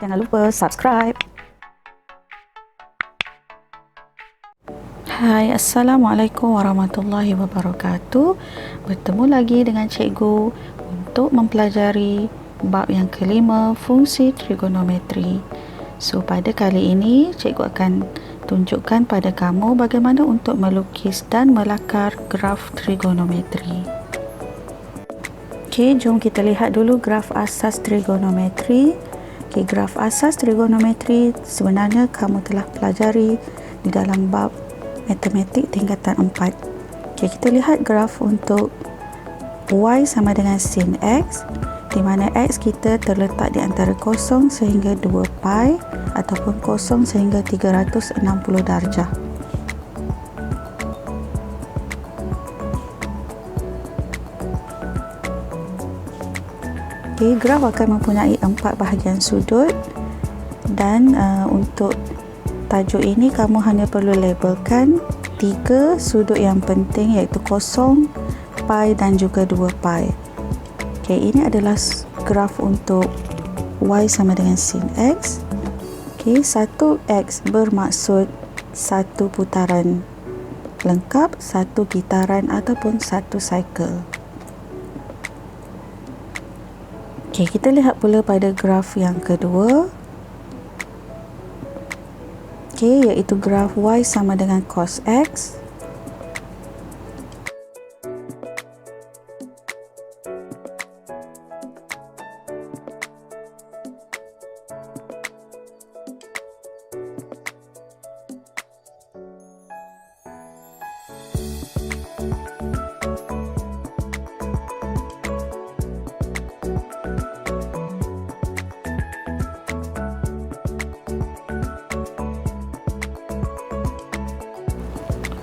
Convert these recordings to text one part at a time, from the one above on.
Jangan lupa subscribe. Hai, Assalamualaikum warahmatullahi wabarakatuh. Bertemu lagi dengan cikgu untuk mempelajari bab yang kelima, fungsi trigonometri. So, pada kali ini cikgu akan tunjukkan pada kamu bagaimana untuk melukis dan melakar graf trigonometri. Okey, jom kita lihat dulu graf asas trigonometri. Okey, graf asas trigonometri sebenarnya kamu telah pelajari di dalam bab matematik tingkatan 4. Okey, kita lihat graf untuk y sama dengan sin x, di mana x kita terletak di antara 0 sehingga 2 pi ataupun 0 sehingga 360 darjah. Okay, graf akan mempunyai 4 bahagian sudut dan untuk tajuk ini kamu hanya perlu labelkan 3 sudut yang penting, iaitu 0, pi dan juga 2 pi. Okay, ini adalah graf untuk y sama dengan sin x. Okay, 1x bermaksud 1 putaran lengkap, 1 gitaran ataupun 1 cycle. Okay, kita lihat pula pada graf yang kedua. Okay, iaitu graf y sama dengan cos x.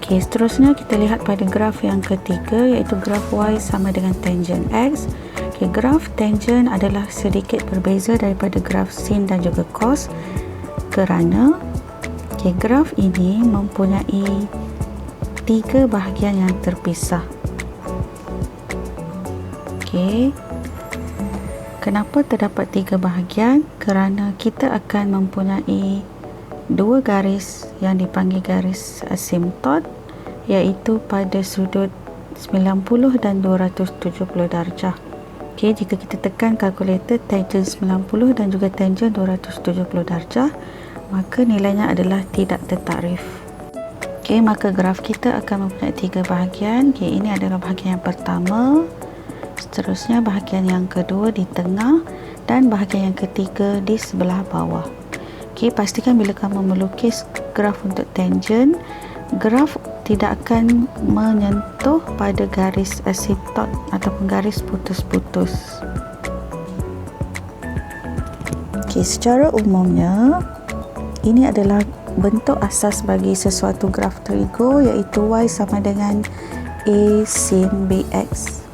Okay, seterusnya kita lihat pada graf yang ketiga, iaitu graf y sama dengan tangent x. Okay, graf tangent adalah sedikit berbeza daripada graf sin dan juga cos kerana graf ini mempunyai 3 bahagian yang terpisah. Okay, kenapa terdapat 3 bahagian? Kerana kita akan mempunyai 2 garis yang dipanggil garis asimtot, iaitu pada sudut 90 dan 270 darjah. Okey, jika kita tekan kalkulator tangent 90 dan juga tangent 270 darjah, maka nilainya adalah tidak tertakrif. Okey, maka graf kita akan mempunyai 3 bahagian. Okey, ini adalah bahagian yang pertama, seterusnya bahagian yang kedua di tengah dan bahagian yang ketiga di sebelah bawah. Okey, pastikan bila kamu melukis graf untuk tangent, graf tidak akan menyentuh pada garis asimtot ataupun garis putus-putus. Okey, secara umumnya ini adalah bentuk asas bagi sesuatu graf trigo, iaitu y sama dengan a sin bx.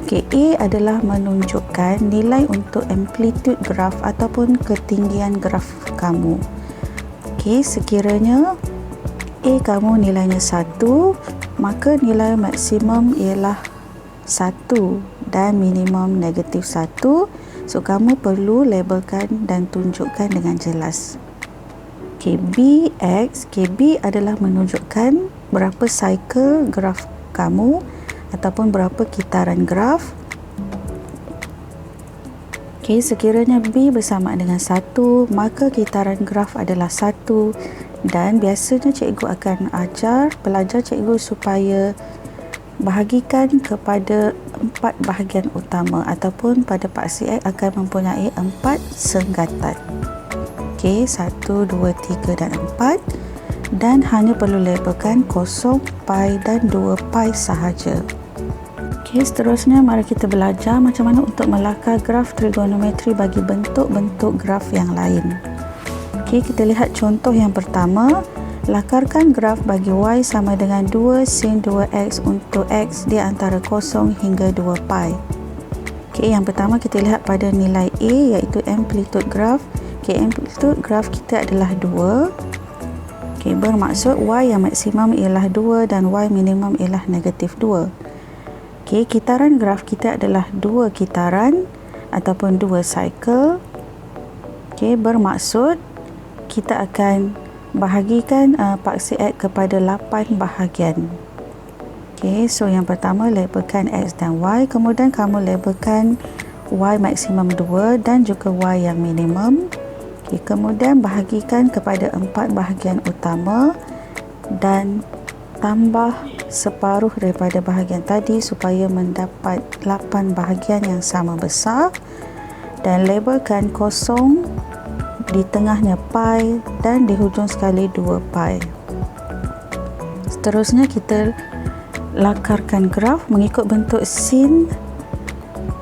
Okey, a adalah menunjukkan nilai untuk amplitude graf ataupun ketinggian graf kamu. Okey, sekiranya A kamu nilainya 1, maka nilai maksimum ialah 1 dan minimum negatif 1. So, kamu perlu labelkan dan tunjukkan dengan jelas. Okey, Bx, B adalah menunjukkan berapa cycle graf kamu ataupun berapa kitaran graf. Okay, sekiranya B bersamaan dengan 1, maka kitaran graf adalah 1 dan biasanya cikgu akan ajar pelajar cikgu supaya bahagikan kepada 4 bahagian utama ataupun pada paksi X akan mempunyai 4 senggatan. Okay, 1, 2, 3 dan 4 dan hanya perlu labelkan 0, pi dan 2 pi sahaja. Okay, seterusnya mari kita belajar macam mana untuk melakar graf trigonometri bagi bentuk-bentuk graf yang lain. Okay, kita lihat contoh yang pertama. Lakarkan graf bagi y sama dengan 2 sin 2x untuk x di antara 0 hingga 2 pi. Okay, yang pertama kita lihat pada nilai A, iaitu amplitude graf. Okay, amplitude graf kita adalah 2. Okay, bermaksud y yang maksimum ialah 2 dan y minimum ialah negatif 2. Okey, kitaran graf kita adalah 2 kitaran ataupun 2 cycle. Okey, bermaksud kita akan bahagikan paksi X kepada 8 bahagian. Okey, so yang pertama labelkan X dan Y, kemudian kamu labelkan Y maksimum 2 dan juga Y yang minimum. Okey, kemudian bahagikan kepada 4 bahagian utama dan tambah separuh daripada bahagian tadi supaya mendapat 8 bahagian yang sama besar, dan labelkan kosong di tengahnya pi dan di hujung sekali 2 pi. Seterusnya kita lakarkan graf mengikut bentuk sin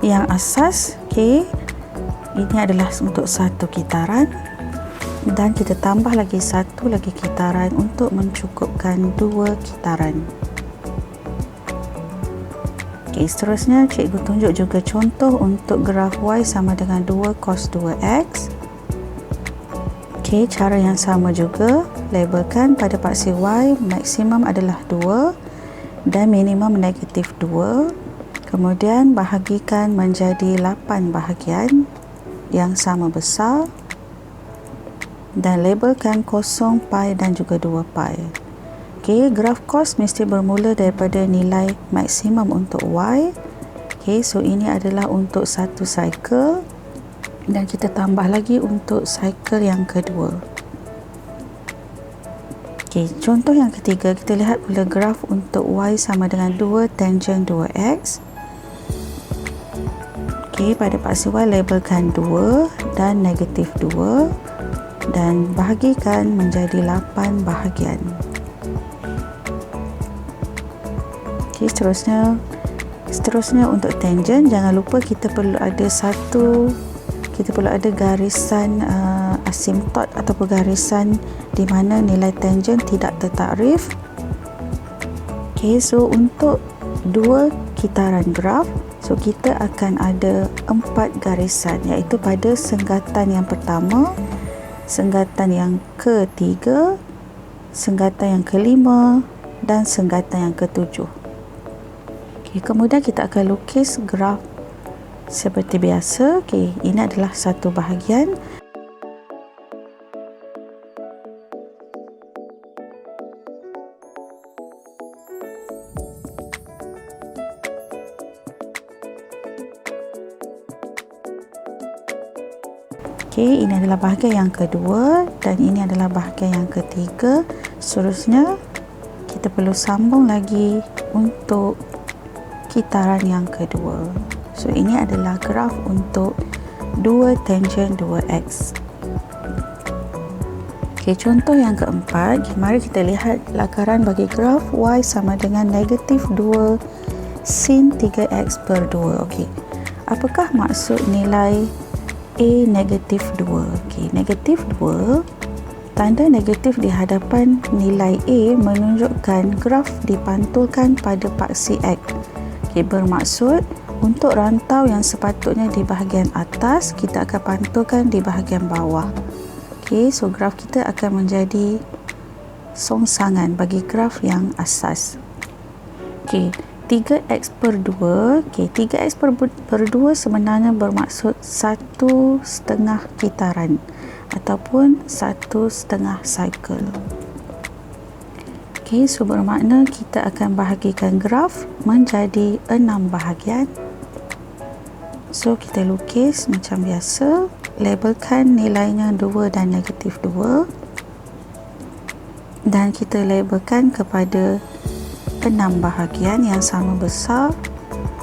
yang asas. Okey, ini adalah untuk satu kitaran dan kita tambah lagi satu lagi kitaran untuk mencukupkan 2 kitaran. Okey, seterusnya cikgu tunjuk juga contoh untuk graf Y sama dengan 2 cos 2x. Okey, cara yang sama juga, labelkan pada paksi Y maksimum adalah 2 dan minimum negatif 2, kemudian bahagikan menjadi 8 bahagian yang sama besar dan labelkan kosong pi dan juga 2 pi. Okey, graf cos mesti bermula daripada nilai maksimum untuk Y. Okey, so ini adalah untuk satu cycle dan kita tambah lagi untuk cycle yang kedua. Okey, contoh yang ketiga, kita lihat pula graf untuk Y sama dengan 2 tangent 2x. Okey, pada paksi Y labelkan 2 dan negatif 2 dan bahagikan menjadi 8 bahagian. Okey, seterusnya untuk tangent, jangan lupa kita perlu ada garisan asimtot ataupun garisan di mana nilai tangent tidak tertakrif. Okey, so untuk 2 kitaran graf, so kita akan ada 4 garisan, iaitu pada senggatan yang pertama, senggatan yang ketiga, senggatan yang kelima dan senggatan yang ketujuh. Okey, kemudian kita akan lukis graf seperti biasa. Okey, ini adalah satu bahagian. Okey, ini adalah bahagian yang kedua dan ini adalah bahagian yang ketiga. Seterusnya kita perlu sambung lagi untuk kitaran yang kedua. So ini adalah graf untuk 2 tangent 2x. Okey, contoh yang keempat, mari kita lihat lakaran bagi graf Y sama dengan negatif 2 sin 3x per 2. Okey, apakah maksud nilai A negatif 2? Okey, negatif 2, tanda negatif di hadapan nilai A menunjukkan graf dipantulkan pada paksi X. Okey, bermaksud untuk rantau yang sepatutnya di bahagian atas, kita akan pantulkan di bahagian bawah. Okey, so graf kita akan menjadi songsangan bagi graf yang asas. Okey, 3x per 2. Okey, 3x per 2 sebenarnya bermaksud 1/2 kitaran ataupun 1/2 cycle. Okey, so bermakna kita akan bahagikan graf menjadi 6 bahagian. So kita lukis macam biasa, labelkan nilainya 2 dan negatif 2 dan kita labelkan kepada 6 bahagian yang sama besar.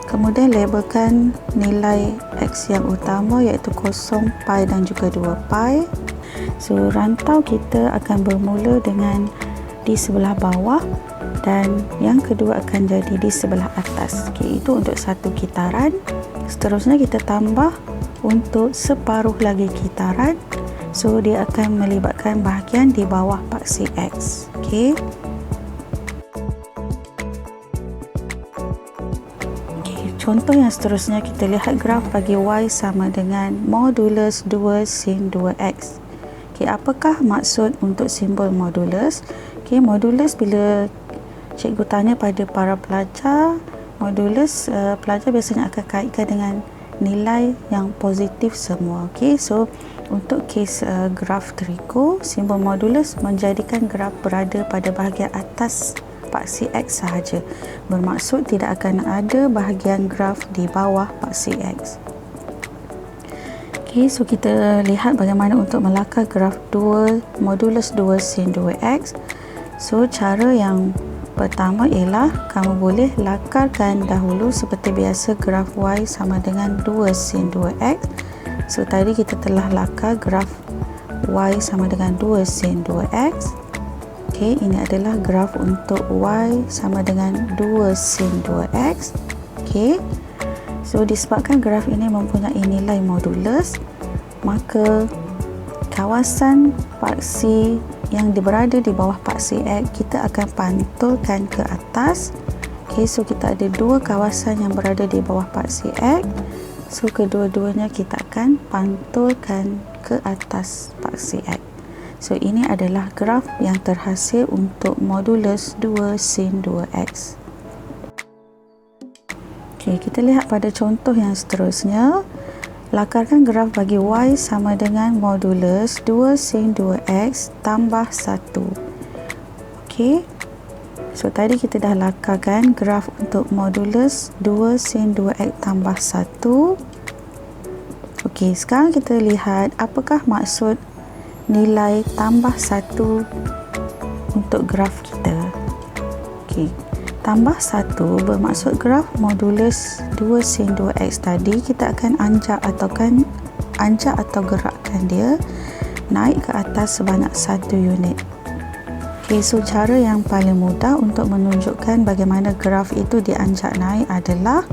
Kemudian labelkan nilai X yang utama iaitu kosong pi dan juga 2 pi. So rantau kita akan bermula dengan di sebelah bawah dan yang kedua akan jadi di sebelah atas. Okey, itu untuk satu kitaran. Seterusnya kita tambah untuk separuh lagi kitaran. So dia akan melibatkan bahagian di bawah paksi X. Okey. Contoh yang seterusnya, kita lihat graf bagi Y sama dengan modulus 2 sin 2x. Okey, apakah maksud untuk simbol modulus? Okey, modulus bila cikgu tanya pada para pelajar, modulus pelajar biasanya akan kaitkan dengan nilai yang positif semua. Okey, so untuk kes graf trigo, simbol modulus menjadikan graf berada pada bahagian atas paksi X sahaja. Bermaksud tidak akan ada bahagian graf di bawah paksi X. Okey, so kita lihat bagaimana untuk melakar graf modulus 2 sin 2x. So cara yang pertama ialah kamu boleh lakarkan dahulu seperti biasa graf y sama dengan 2 sin 2x. So tadi kita telah lakar graf y sama dengan 2 sin 2x. Okey, ini adalah graf untuk y sama dengan 2 sin 2x. Okey. So disebabkan graf ini mempunyai nilai modulus, maka kawasan paksi yang berada di bawah paksi X kita akan pantulkan ke atas. Okey, so kita ada dua kawasan yang berada di bawah paksi X. So kedua-duanya kita akan pantulkan ke atas paksi X. So ini adalah graf yang terhasil untuk modulus 2 sin 2x. Okey, kita lihat pada contoh yang seterusnya. Lakarkan graf bagi y sama dengan modulus 2 sin 2x tambah 1. Okey. So tadi kita dah lakarkan graf untuk modulus 2 sin 2x tambah 1. Okey, sekarang kita lihat apakah maksud nilai tambah 1 untuk graf kita. Okey. Tambah 1 bermaksud graf modulus 2 sin 2x tadi kita akan anjak atau gerakkan dia naik ke atas sebanyak 1 unit. Okey, so cara yang paling mudah untuk menunjukkan bagaimana graf itu dianjak naik adalah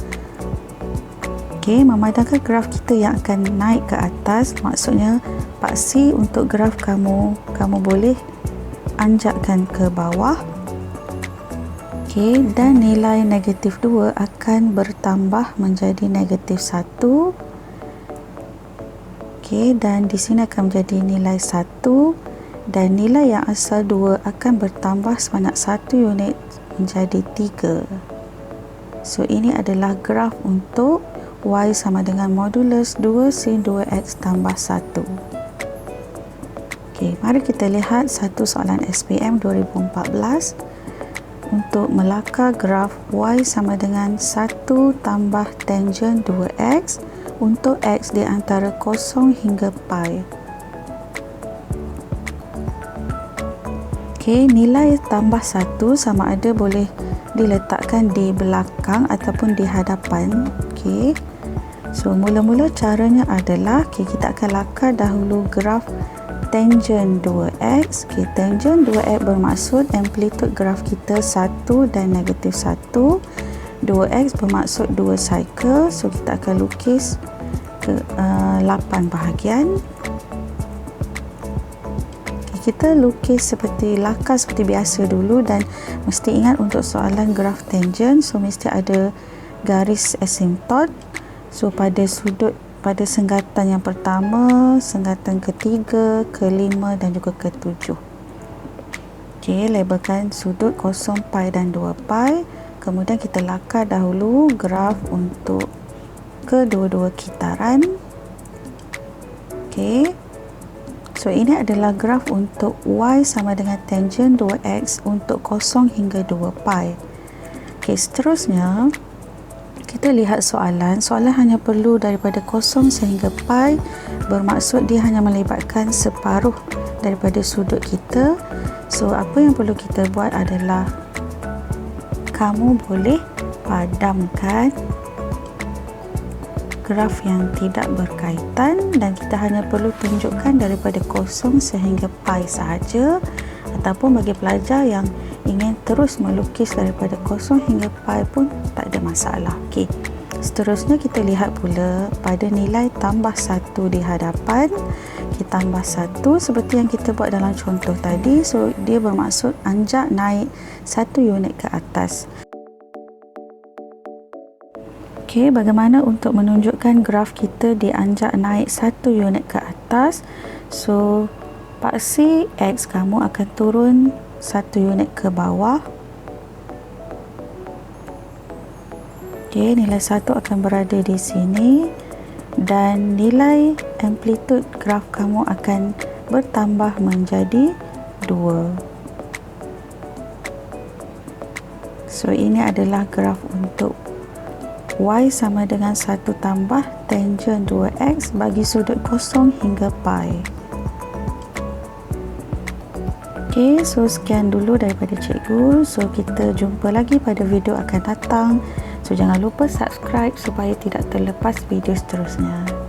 memandangkan graf kita yang akan naik ke atas. Maksudnya paksi untuk graf kamu boleh anjakkan ke bawah. Okey, dan nilai negatif 2 akan bertambah menjadi negatif 1. Okey, dan di sini akan menjadi nilai 1 dan nilai yang asal 2 akan bertambah sebanyak 1 unit menjadi 3. So ini adalah graf untuk y sama dengan modulus 2 sin 2x tambah 1. Okey, mari kita lihat satu soalan SPM 2014. Untuk melakar graf y sama dengan 1 tambah tangent 2x untuk x di antara 0 hingga pi. Okey, nilai tambah 1 sama ada boleh diletakkan di belakang ataupun di hadapan. Okey. So mula-mula caranya adalah kita akan lakar dahulu graf tangent 2x. Okay, tangent 2x bermaksud amplitude graf kita 1 dan negatif 1. 2x bermaksud 2 cycle. So kita akan lukis ke 8 bahagian. Okay, kita lukis lakar seperti biasa dulu dan mesti ingat untuk soalan graf tangent, so mesti ada garis asymptot. So pada senggatan yang pertama, senggatan ketiga, kelima dan juga ketujuh. Okey, labelkan sudut 0 pi dan 2 pi. Kemudian kita lakar dahulu graf untuk kedua-dua kitaran. Okey. So ini adalah graf untuk y sama dengan tangent 2x untuk 0 hingga 2 pi. Okey, seterusnya kita lihat soalan hanya perlu daripada 0 sehingga pi, bermaksud dia hanya melibatkan separuh daripada sudut kita. So apa yang perlu kita buat adalah kamu boleh padamkan graf yang tidak berkaitan dan kita hanya perlu tunjukkan daripada 0 sehingga pi sahaja, ataupun bagi pelajar yang ingin terus melukis daripada 0 hingga pi pun tak ada masalah. Okey. Seterusnya kita lihat pula pada nilai tambah 1 di hadapan. Kita tambah 1 seperti yang kita buat dalam contoh tadi. So dia bermaksud anjak naik 1 unit ke atas. Okey, bagaimana untuk menunjukkan graf kita dianjak naik 1 unit ke atas? So paksi X kamu akan turun 1 unit ke bawah. Okey, nilai 1 akan berada di sini. dan nilai amplitude graf kamu akan bertambah menjadi 2. So ini adalah graf untuk y sama dengan 1 tambah tangent 2x bagi sudut kosong hingga pi. Ok, so sekian dulu daripada cikgu. So kita jumpa lagi pada video akan datang. So jangan lupa subscribe supaya tidak terlepas video seterusnya.